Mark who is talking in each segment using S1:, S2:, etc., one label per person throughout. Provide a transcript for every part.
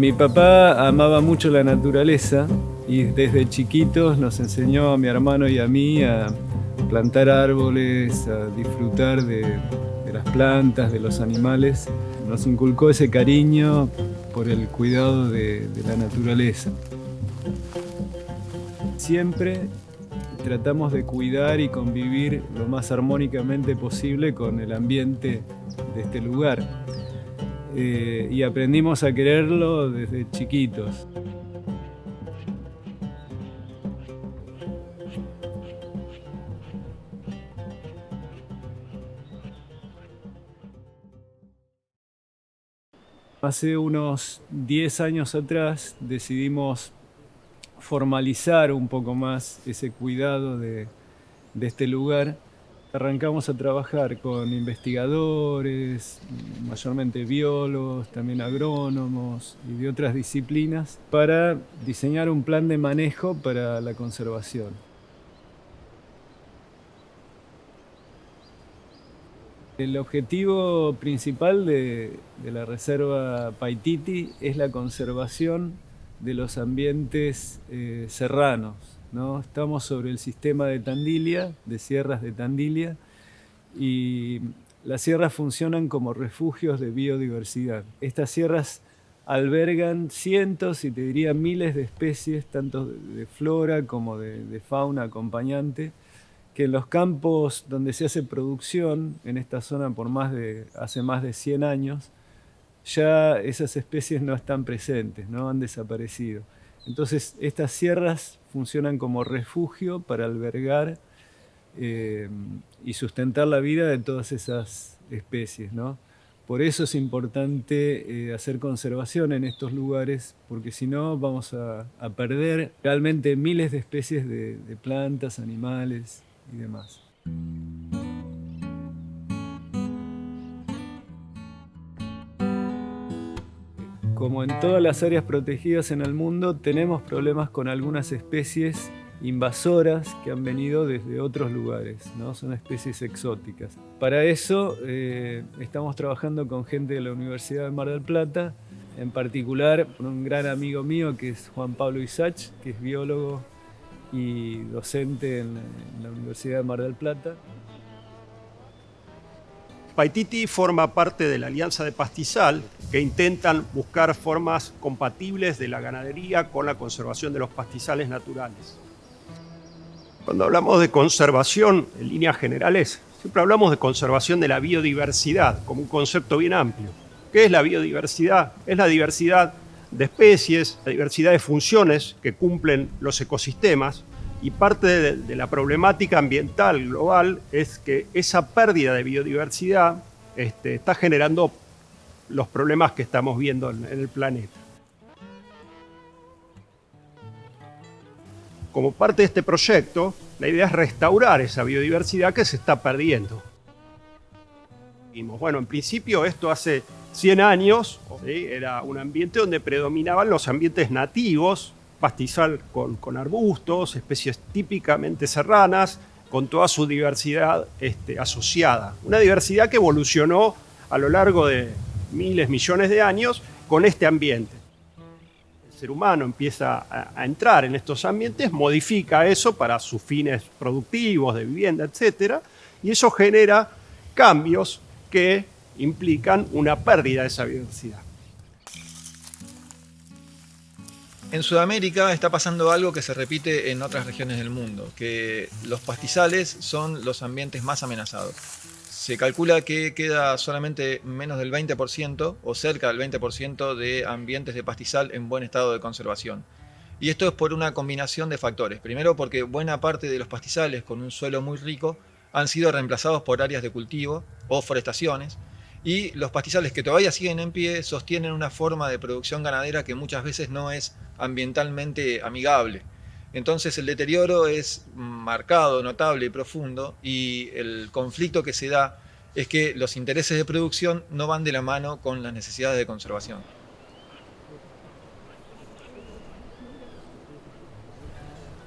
S1: Mi papá amaba mucho la naturaleza y desde chiquitos nos enseñó a mi hermano y a mí a plantar árboles, a disfrutar de las plantas, de los animales. Nos inculcó ese cariño por el cuidado de la naturaleza. Siempre tratamos de cuidar y convivir lo más armónicamente posible con el ambiente de este lugar. Y aprendimos a quererlo desde chiquitos. Hace unos 10 años atrás decidimos formalizar un poco más ese cuidado de este lugar. Arrancamos a trabajar con investigadores, mayormente biólogos, también agrónomos y de otras disciplinas, para diseñar un plan de manejo para la conservación. El objetivo principal de la Reserva Paititi es la conservación de los ambientes serranos, ¿no? Estamos sobre el sistema de Tandilia, de sierras de Tandilia, y las sierras funcionan como refugios de biodiversidad. Estas sierras albergan cientos y te diría miles de especies, tanto de flora como de fauna acompañante, que en los campos donde se hace producción, en esta zona hace más de 100 años, ya esas especies no están presentes, ¿no? Han desaparecido. Entonces estas sierras funcionan como refugio para albergar y sustentar la vida de todas esas especies, ¿no? Por eso es importante hacer conservación en estos lugares, porque si no vamos a perder realmente miles de especies de plantas, animales y demás. Como en todas las áreas protegidas en el mundo, tenemos problemas con algunas especies invasoras que han venido desde otros lugares, ¿no? Son especies exóticas. Para eso estamos trabajando con gente de la Universidad de Mar del Plata, en particular con un gran amigo mío que es Juan Pablo Isach, que es biólogo y docente en la Universidad de Mar del Plata.
S2: Paititi forma parte de la Alianza de Pastizal, que intentan buscar formas compatibles de la ganadería con la conservación de los pastizales naturales. Cuando hablamos de conservación, en líneas generales, siempre hablamos de conservación de la biodiversidad, como un concepto bien amplio. ¿Qué es la biodiversidad? Es la diversidad de especies, la diversidad de funciones que cumplen los ecosistemas, y parte de la problemática ambiental global es que esa pérdida de biodiversidad está generando los problemas que estamos viendo en el planeta. Como parte de este proyecto, la idea es restaurar esa biodiversidad que se está perdiendo. Bueno, en principio esto hace 100 años, ¿sí? Era un ambiente donde predominaban los ambientes nativos, pastizal con arbustos, especies típicamente serranas, con toda su diversidad asociada. Una diversidad que evolucionó a lo largo de miles, millones de años con este ambiente. El ser humano empieza a entrar en estos ambientes, modifica eso para sus fines productivos, de vivienda, etc. Y eso genera cambios que implican una pérdida de esa biodiversidad.
S3: En Sudamérica está pasando algo que se repite en otras regiones del mundo, que los pastizales son los ambientes más amenazados. Se calcula que queda solamente menos del 20% o cerca del 20% de ambientes de pastizal en buen estado de conservación. Y esto es por una combinación de factores. Primero, porque buena parte de los pastizales con un suelo muy rico han sido reemplazados por áreas de cultivo o forestaciones. Y los pastizales que todavía siguen en pie sostienen una forma de producción ganadera que muchas veces no es ambientalmente amigable. Entonces el deterioro es marcado, notable y profundo, y el conflicto que se da es que los intereses de producción no van de la mano con las necesidades de conservación.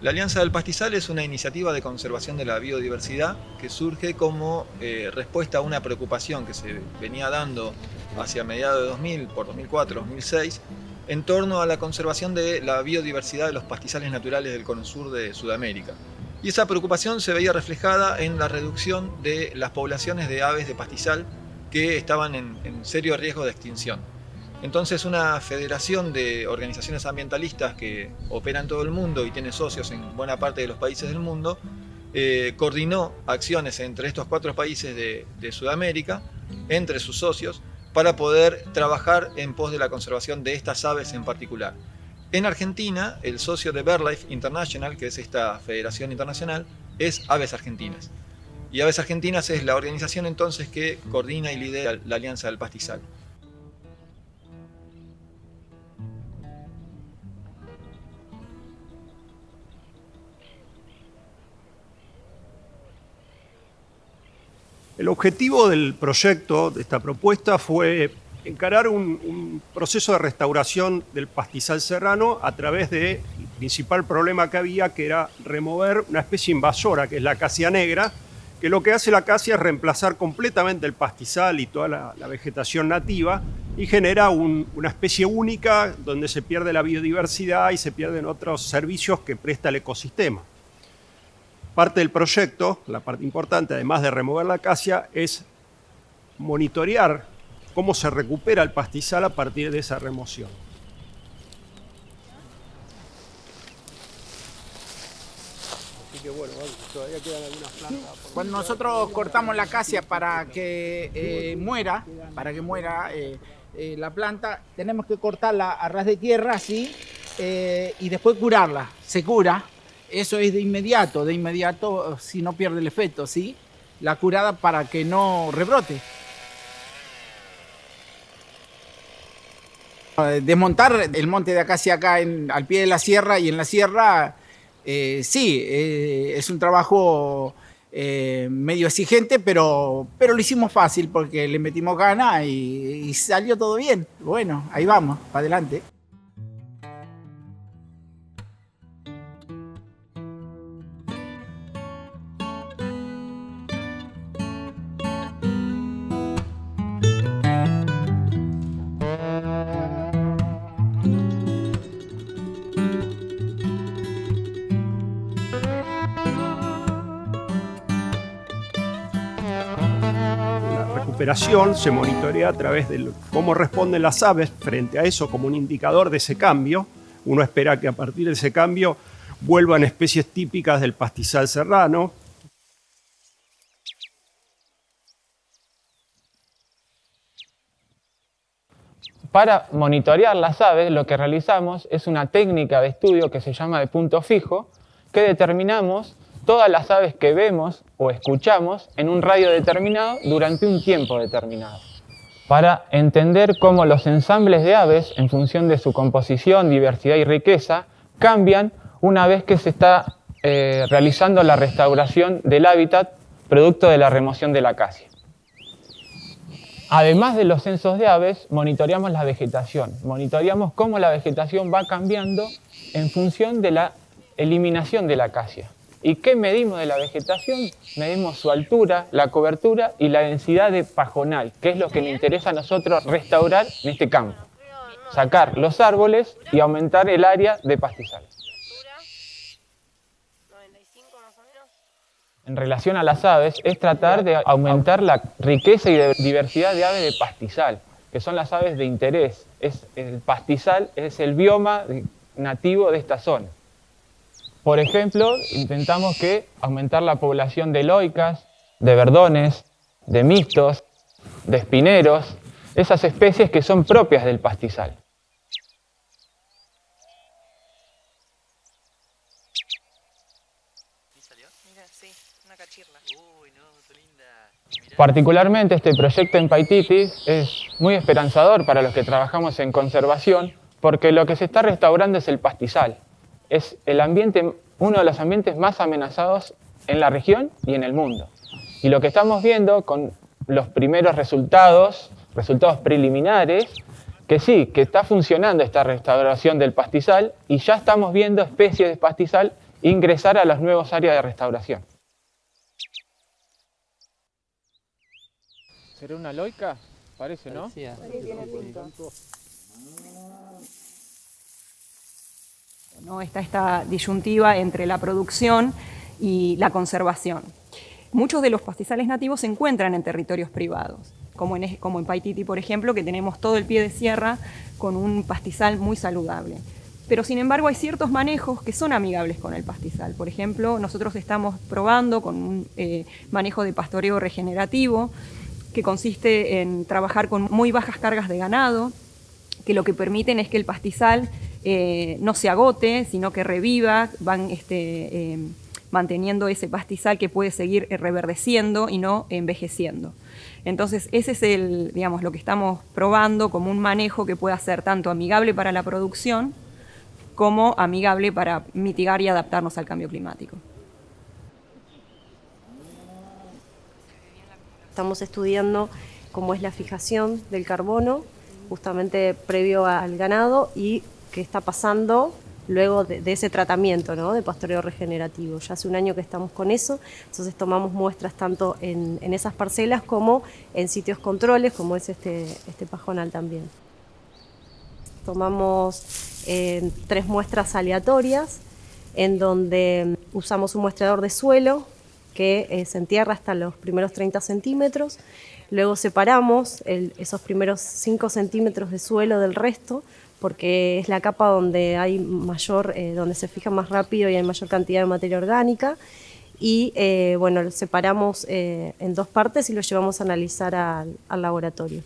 S3: La Alianza del Pastizal es una iniciativa de conservación de la biodiversidad que surge como respuesta a una preocupación que se venía dando hacia mediados de 2000, por 2004, 2006, en torno a la conservación de la biodiversidad de los pastizales naturales del cono sur de Sudamérica. Y esa preocupación se veía reflejada en la reducción de las poblaciones de aves de pastizal que estaban en serio riesgo de extinción. Entonces una federación de organizaciones ambientalistas que opera en todo el mundo y tiene socios en buena parte de los países del mundo, coordinó acciones entre estos 4 países de Sudamérica, entre sus socios, para poder trabajar en pos de la conservación de estas aves en particular. En Argentina, el socio de BirdLife International, que es esta federación internacional, es Aves Argentinas. Y Aves Argentinas es la organización entonces que coordina y lidera la Alianza del Pastizal.
S2: El objetivo del proyecto, de esta propuesta, fue encarar un proceso de restauración del pastizal serrano a través del principal problema que había, que era remover una especie invasora, que es la acacia negra, que lo que hace la acacia es reemplazar completamente el pastizal y toda la vegetación nativa y genera una especie única donde se pierde la biodiversidad y se pierden otros servicios que presta el ecosistema. Parte del proyecto, la parte importante, además de remover la acacia, es monitorear cómo se recupera el pastizal a partir de esa remoción. Así que bueno, todavía quedan algunas plantas.
S4: Cuando nosotros cortamos la acacia para que muera, la planta, tenemos que cortarla a ras de tierra así y después curarla. Se cura. Eso es de inmediato, si no pierde el efecto, ¿sí? La curada para que no rebrote. Desmontar el monte de acacia acá al pie de la sierra y en la sierra, es un trabajo medio exigente, pero lo hicimos fácil porque le metimos ganas y salió todo bien. Bueno, ahí vamos, para adelante.
S2: Recuperación se monitorea a través de cómo responden las aves frente a eso como un indicador de ese cambio. Uno espera que a partir de ese cambio vuelvan especies típicas del pastizal serrano.
S5: Para monitorear las aves, lo que realizamos es una técnica de estudio que se llama de punto fijo, que determinamos todas las aves que vemos o escuchamos en un radio determinado durante un tiempo determinado, para entender cómo los ensambles de aves, en función de su composición, diversidad y riqueza, cambian una vez que se está realizando la restauración del hábitat producto de la remoción de la acacia. Además de los censos de aves, monitoreamos la vegetación. Monitoreamos cómo la vegetación va cambiando en función de la eliminación de la acacia. ¿Y qué medimos de la vegetación? Medimos su altura, la cobertura y la densidad de pajonal, que es lo que nos interesa a nosotros restaurar en este campo. Sacar los árboles y aumentar el área de pastizal. En relación a las aves, es tratar de aumentar la riqueza y diversidad de aves de pastizal, que son las aves de interés. El pastizal es el bioma nativo de esta zona. Por ejemplo, intentamos aumentar la población de loicas, de verdones, de mistos, de espineros, esas especies que son propias del pastizal. Particularmente este proyecto en Paititi es muy esperanzador para los que trabajamos en conservación, porque lo que se está restaurando es el pastizal. Es uno de los ambientes más amenazados en la región y en el mundo. Y lo que estamos viendo con los primeros resultados preliminares, que sí, que está funcionando esta restauración del pastizal y ya estamos viendo especies de pastizal ingresar a las nuevas áreas de restauración. ¿Será una loica? Parece, ¿no?
S6: Parecía.
S7: Sí, tiene punto.
S6: ¿no? Está esta disyuntiva entre la producción y la conservación. Muchos de los pastizales nativos se encuentran en territorios privados, como en Paititi, por ejemplo, que tenemos todo el pie de sierra con un pastizal muy saludable. Pero sin embargo hay ciertos manejos que son amigables con el pastizal. Por ejemplo, nosotros estamos probando con un manejo de pastoreo regenerativo, que consiste en trabajar con muy bajas cargas de ganado, que lo que permiten es que el pastizal no se agote, sino que reviva, van manteniendo ese pastizal que puede seguir reverdeciendo y no envejeciendo. Entonces ese es lo que estamos probando como un manejo que pueda ser tanto amigable para la producción como amigable para mitigar y adaptarnos al cambio climático.
S7: Estamos estudiando cómo es la fijación del carbono, justamente previo al ganado, y qué está pasando luego de ese tratamiento, ¿no?, de pastoreo regenerativo. Ya hace un año que estamos con eso, entonces tomamos muestras tanto en esas parcelas como en sitios controles, como es este pajonal también. Tomamos 3 muestras aleatorias, en donde usamos un muestreador de suelo que se entierra hasta los primeros 30 centímetros, luego separamos esos primeros 5 centímetros de suelo del resto, porque es la capa donde hay donde se fija más rápido y hay mayor cantidad de materia orgánica, y lo separamos en 2 partes y lo llevamos a analizar al laboratorio.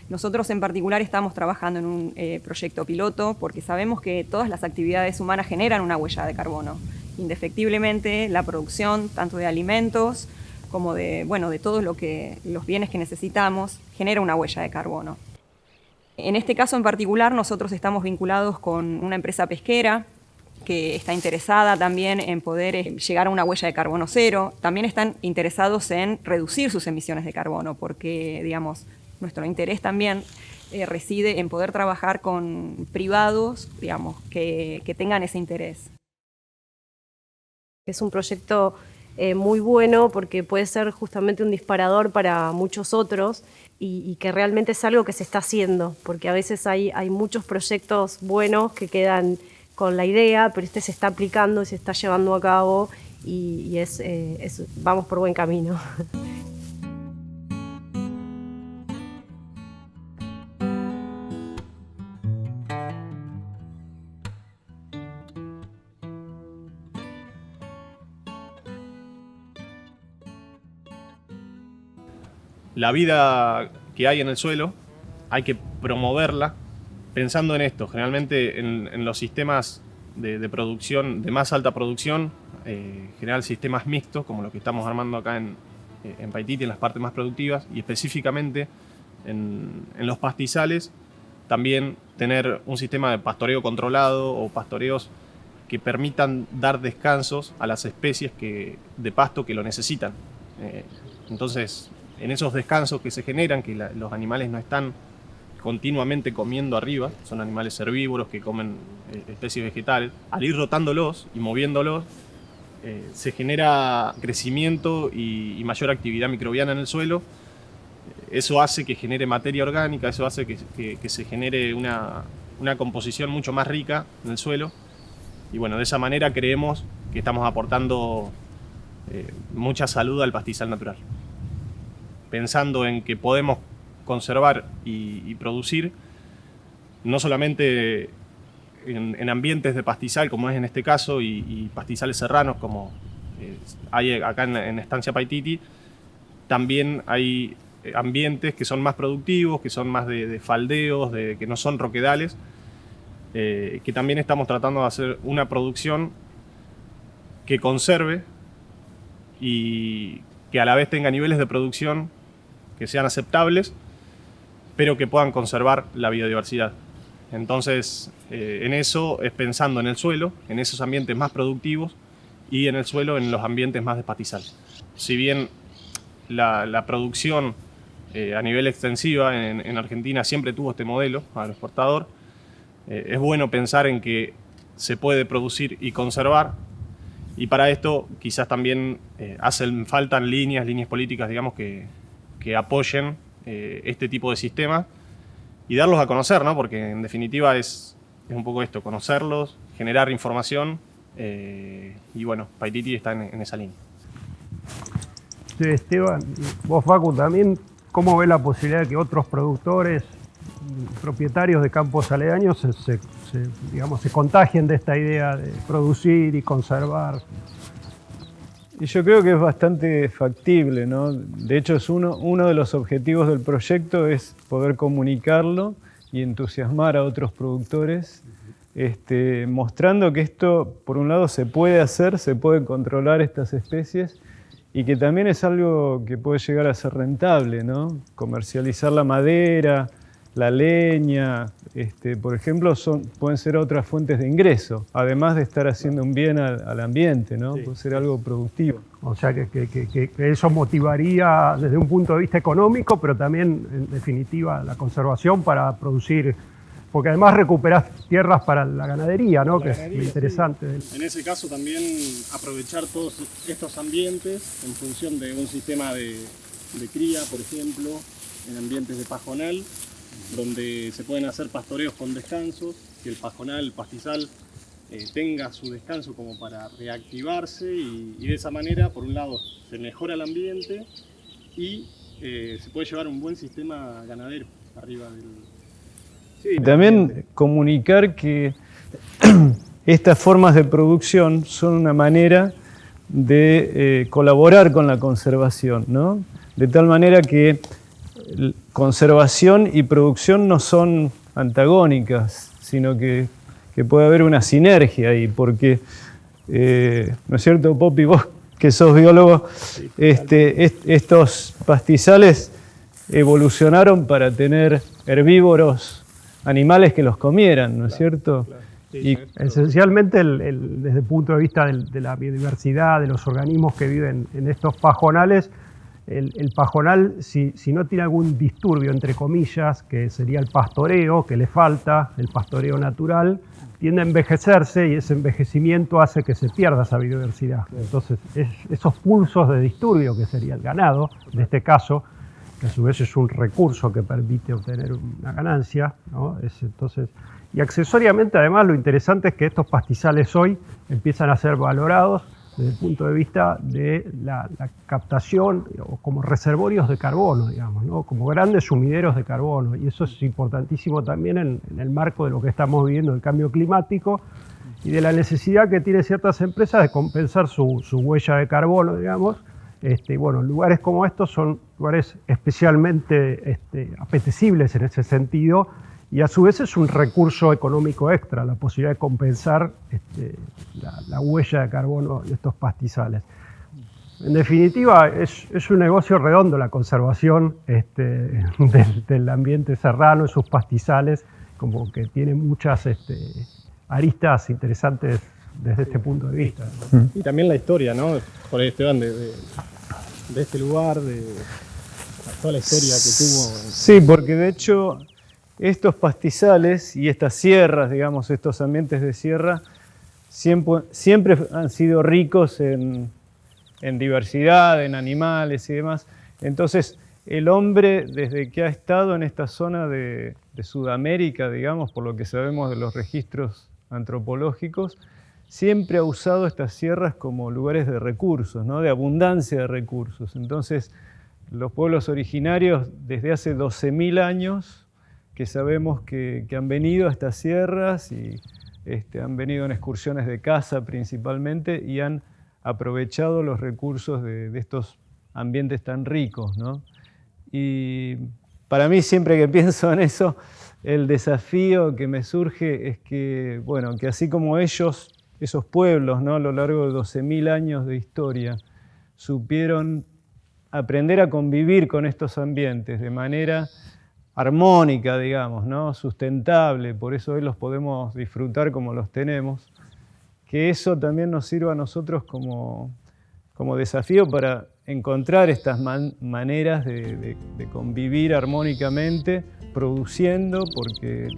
S6: Nosotros en particular estamos trabajando en un proyecto piloto porque sabemos que todas las actividades humanas generan una huella de carbono. Indefectiblemente la producción tanto de alimentos como de todos los bienes que necesitamos genera una huella de carbono. En este caso en particular nosotros estamos vinculados con una empresa pesquera que está interesada también en poder llegar a una huella de carbono cero. También están interesados en reducir sus emisiones de carbono porque, nuestro interés también reside en poder trabajar con privados, que tengan ese interés.
S7: Es un proyecto muy bueno porque puede ser justamente un disparador para muchos otros y que realmente es algo que se está haciendo, porque a veces hay muchos proyectos buenos que quedan con la idea, pero este se está aplicando y se está llevando a cabo y vamos por buen camino.
S8: La vida que hay en el suelo hay que promoverla pensando en esto. Generalmente en los sistemas de producción, de más alta producción, general sistemas mixtos, como lo que estamos armando acá en Paititi, en las partes más productivas, y específicamente en los pastizales, también tener un sistema de pastoreo controlado o pastoreos que permitan dar descansos a las especies de pasto que lo necesitan. Entonces, en esos descansos que se generan, que los animales no están continuamente comiendo arriba, son animales herbívoros que comen especies vegetales, al ir rotándolos y moviéndolos, se genera crecimiento y mayor actividad microbiana en el suelo. Eso hace que genere materia orgánica, eso hace que se genere una composición mucho más rica en el suelo. Y bueno, de esa manera creemos que estamos aportando mucha salud al pastizal natural. Pensando en que podemos conservar y producir, no solamente en ambientes de pastizal, como es en este caso, y pastizales serranos, como hay acá en Estancia Paititi, también hay ambientes que son más productivos, que son más de faldeos, que no son roquedales, que también estamos tratando de hacer una producción que conserve y que a la vez tenga niveles de producción que sean aceptables, pero que puedan conservar la biodiversidad. Entonces, en eso es pensando en el suelo, en esos ambientes más productivos, y en el suelo en los ambientes más de pastizal. Si bien la producción a nivel extensiva en Argentina siempre tuvo este modelo agroexportador, es bueno pensar en que se puede producir y conservar, y para esto quizás también faltan líneas políticas, digamos, que que apoyen este tipo de sistemas y darlos a conocer, ¿no? Porque en definitiva es un poco esto, conocerlos, generar información y bueno, Paititi está en esa línea.
S9: Sí, Esteban, vos Facu también, ¿cómo ves la posibilidad de que otros productores, propietarios de campos aledaños se contagien de esta idea de producir y conservar?
S1: Y yo creo que es bastante factible, ¿no? De hecho, es uno de los objetivos del proyecto es poder comunicarlo y entusiasmar a otros productores, mostrando que esto, por un lado, se puede hacer, se puede controlar estas especies y que también es algo que puede llegar a ser rentable, ¿no? Comercializar la madera, la leña, por ejemplo, pueden ser otras fuentes de ingreso, además de estar haciendo un bien al ambiente, ¿no? Sí. Puede ser algo productivo.
S9: O sea, que eso motivaría desde un punto de vista económico, pero también, en definitiva, la conservación para producir, porque además recuperás tierras para la ganadería, ¿no? Que es lo interesante.
S8: Sí. En ese caso también aprovechar todos estos ambientes en función de un sistema de cría, por ejemplo, en ambientes de pajonal, donde se pueden hacer pastoreos con descansos, que el pajonal, el pastizal, tenga su descanso como para reactivarse y de esa manera, por un lado, se mejora el ambiente y se puede llevar un buen sistema ganadero arriba del...
S1: Sí, y también comunicar que estas formas de producción son una manera de colaborar con la conservación, ¿no? De tal manera que conservación y producción no son antagónicas, sino que puede haber una sinergia ahí, porque, ¿no es cierto, Popi? Vos que sos biólogo, sí, estos pastizales evolucionaron para tener herbívoros, animales que los comieran, ¿no es cierto?
S9: Claro. Sí, y esencialmente, desde el punto de vista de la biodiversidad, de los organismos que viven en estos pajonales, el pajonal, si no tiene algún disturbio, entre comillas, que sería el pastoreo, que le falta, el pastoreo natural, tiende a envejecerse y ese envejecimiento hace que se pierda esa biodiversidad. Entonces, esos pulsos de disturbio, que sería el ganado, en este caso, que a su vez es un recurso que permite obtener una ganancia, ¿no? Entonces, y accesoriamente, además, lo interesante es que estos pastizales hoy empiezan a ser valorados desde el punto de vista de la captación o como reservorios de carbono, digamos, ¿no? Como grandes sumideros de carbono. Y eso es importantísimo también en el marco de lo que estamos viviendo, el cambio climático y de la necesidad que tienen ciertas empresas de compensar su huella de carbono, digamos. Bueno, lugares como estos son lugares especialmente apetecibles en ese sentido, y a su vez es un recurso económico extra, la posibilidad de compensar la huella de carbono de estos pastizales. En definitiva, es un negocio redondo la conservación del ambiente serrano, de sus pastizales, como que tiene muchas aristas interesantes desde este punto de vista.
S8: Y también la historia, ¿no? Por ahí, Esteban, de este lugar, de toda la historia que tuvo.
S1: Sí, porque de hecho estos pastizales y estas sierras, digamos, estos ambientes de sierra, siempre han sido ricos en diversidad, en animales y demás. Entonces, el hombre, desde que ha estado en esta zona de Sudamérica, digamos, por lo que sabemos de los registros antropológicos, siempre ha usado estas sierras como lugares de recursos, ¿no? De abundancia de recursos. Entonces, los pueblos originarios, desde hace 12.000 años, que sabemos que han venido a estas sierras y han venido en excursiones de caza principalmente y han aprovechado los recursos de estos ambientes tan ricos, ¿no? Y para mí, siempre que pienso en eso, el desafío que me surge es que, bueno, que así como ellos, esos pueblos, ¿no? A lo largo de 12.000 años de historia, supieron aprender a convivir con estos ambientes de manera armónica, digamos, ¿no? Sustentable, por eso hoy los podemos disfrutar como los tenemos, que eso también nos sirva a nosotros como desafío para encontrar estas maneras de convivir armónicamente, produciendo, porque